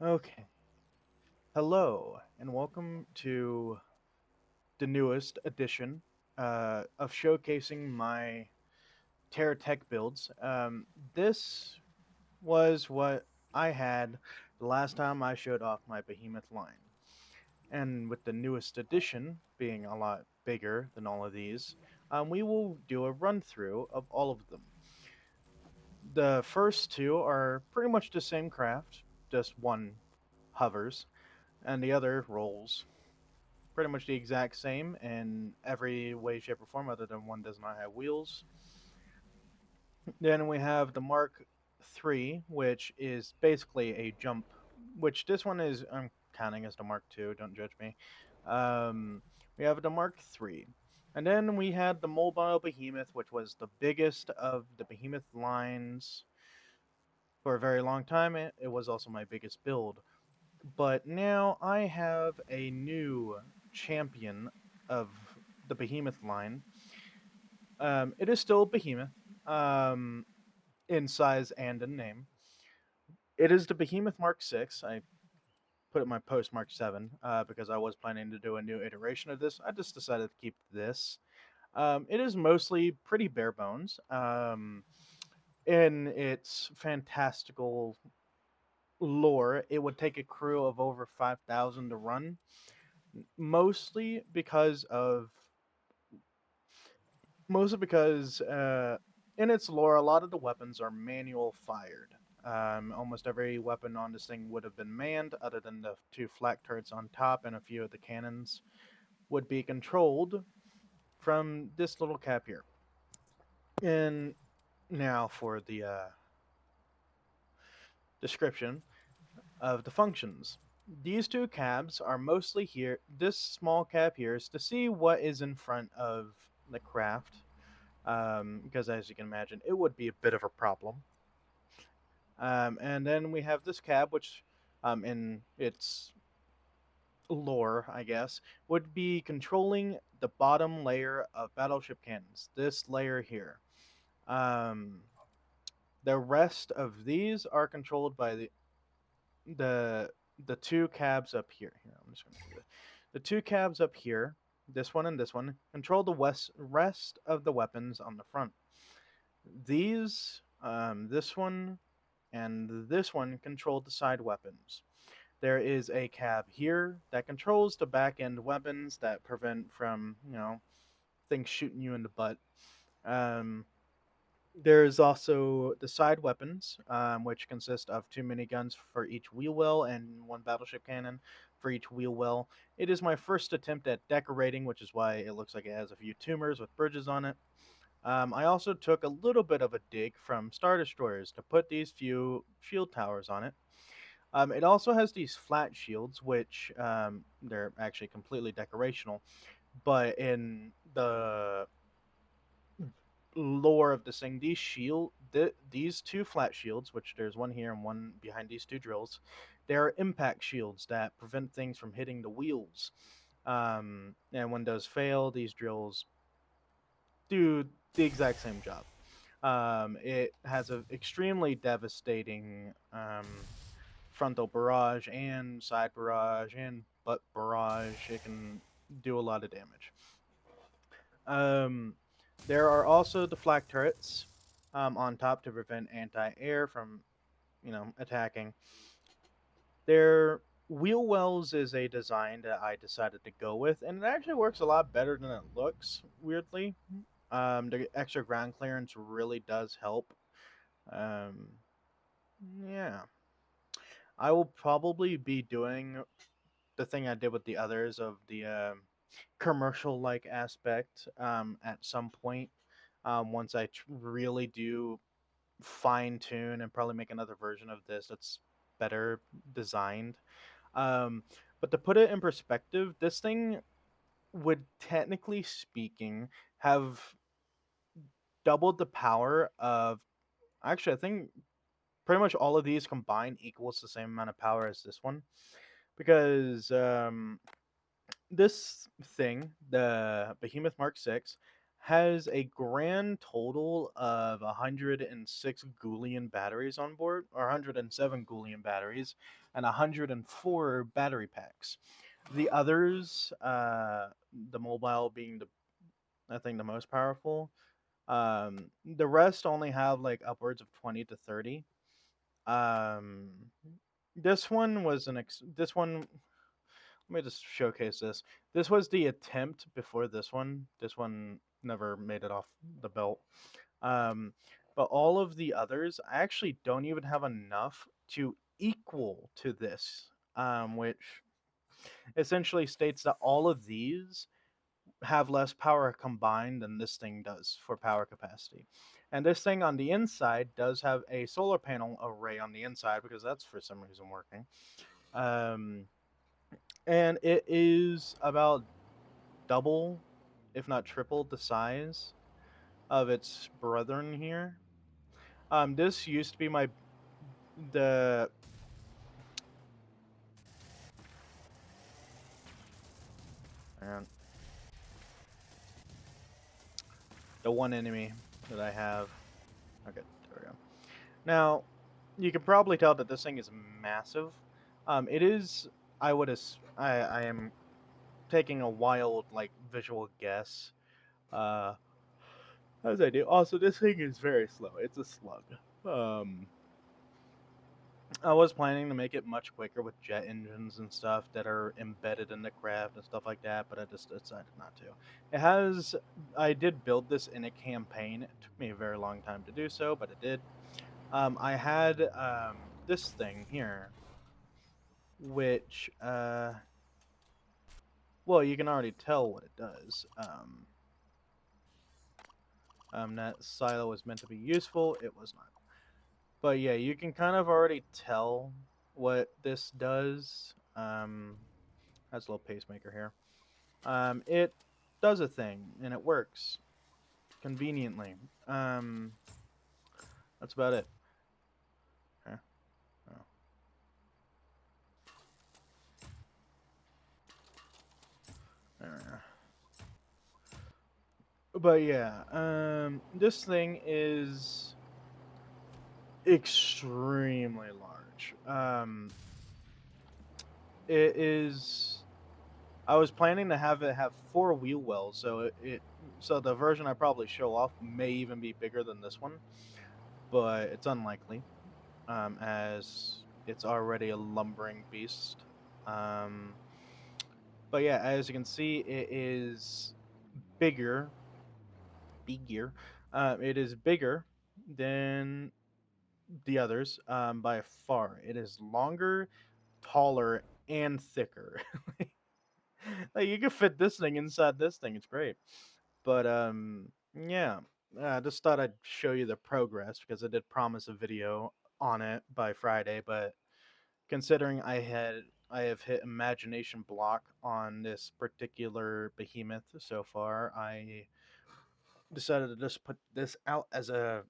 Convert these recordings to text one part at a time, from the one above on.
Okay. Hello, and welcome to the newest edition of showcasing my Terra Tech builds. This was what I had the last time I showed off my behemoth line. And with the newest edition being a lot bigger than all of these, we will do a run through of all of them. The first two are pretty much the same craft, just one hovers and the other rolls pretty much the exact same in every way, shape, or form, other than one does not have wheels. Then we have the Mark III, which is basically a jump, which this one is, I'm counting as the Mark II, don't judge me. Um, we have the Mark III. And then we had the Mobile Behemoth, which was the biggest of the Behemoth lines for a very long time. It was also my biggest build. But now I have a new champion of the Behemoth line. It is still Behemoth, um, in size and in name. It is the Behemoth Mark 6. I put it in my post Mark 7 because I was planning to do a new iteration of this. I just decided to keep this. It is mostly pretty bare bones in its fantastical lore. It would take a crew of over 5,000 to run, mostly because of in its lore, a lot of the weapons are manual fired. Almost every weapon on this thing would have been manned, other than the two flak turrets on top and a few of the cannons would be controlled from this little cap here. And now for the description of the functions. These two cabs are mostly here. This small cab here is to see what is in front of the craft, because as you can imagine, it would be a bit of a problem. And then we have this cab, which, in its lore, I guess, would be controlling the bottom layer of battleship cannons. This layer here. Um, the rest of these are controlled by the the two cabs up here. Here, I'm just going to show you the two cabs up here. This one and this one control the rest of the weapons on the front. This one and this one control the side weapons. There is a cab here that controls the back end weapons that prevent from, things shooting you in the butt. Um, there's also the side weapons, which consist of two miniguns for each wheel well and one battleship cannon for each wheel well. It is my first attempt at decorating, which is why it looks like it has a few tumors with bridges on it. I also took a little bit of a dig from Star Destroyers to put these few shield towers on it. It also has these flat shields, which they're actually completely decorational. But in the lore of this thing, these two flat shields, which there's one here and one behind these two drills, they are impact shields that prevent things from hitting the wheels. And when those fail, these drills do the exact same job. It has an extremely devastating frontal barrage and side barrage and butt barrage. It can do a lot of damage. Um, there are also the flak turrets on top to prevent anti-air from, attacking. Their wheel wells is a design that I decided to go with, and it actually works a lot better than it looks. Weirdly, the extra ground clearance really does help. Um, yeah, I will probably be doing the thing I did with the others of the commercial like aspect at some point. Once I really do fine tune and probably make another version of this that's better designed. Um, but to put it in perspective, this thing would technically speaking have doubled the power of, actually, I think pretty much all of these combined equals the same amount of power as this one, because this thing, the Behemoth Mark 6, has a grand total of 106 Goulian batteries on board, or 107 Goulian batteries, and 104 battery packs. The others, the mobile being I think the most powerful. The rest only have like upwards of 20 to 30. Um, this one was this one. Let me just showcase this. This was the attempt before this one. This one never made it off the belt. Um, but all of the others, I actually don't even have enough to equal to this. Which essentially states that all of these have less power combined than this thing does for power capacity. And this thing on the inside does have a solar panel array on the inside because that's for some reason working. Um, and it is about double, if not triple, the size of its brethren here. This used to be the man, the one enemy that I have. Okay, there we go. Now, you can probably tell that this thing is massive. It is. I am taking a wild like visual guess. Uh, as I do. Also, this thing is very slow. It's a slug. Um, I was planning to make it much quicker with jet engines and stuff that are embedded in the craft and stuff like that, but I just decided not to. It has. I did build this in a campaign. It took me a very long time to do so, but it did. I had this thing here, which well, you can already tell what it does. That silo was meant to be useful. It was not. But yeah, you can kind of already tell what this does. Has a little pacemaker here. It does a thing and it works conveniently. That's about it. Okay. Oh, there we are. But yeah, this thing is extremely large. It is. I was planning to have it have four wheel wells, so the version I probably show off may even be bigger than this one, but it's unlikely, as it's already a lumbering beast. Um, but yeah, as you can see, it is bigger, bigger. It is bigger than the others by far. It is longer, taller, and thicker. Like you can fit this thing inside this thing. It's great. But yeah. I just thought I'd show you the progress because I did promise a video on it by Friday, but considering I have hit imagination block on this particular behemoth so far, I decided to just put this out as a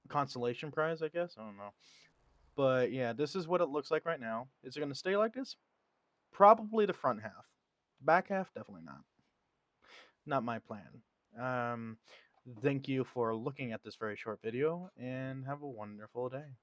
consolation prize, I guess. I don't know. But yeah, this is what it looks like right now. Is it going to stay like this? Probably the front half. Back half, definitely not. Not my plan. Um, Thank you for looking at this very short video and have a wonderful day.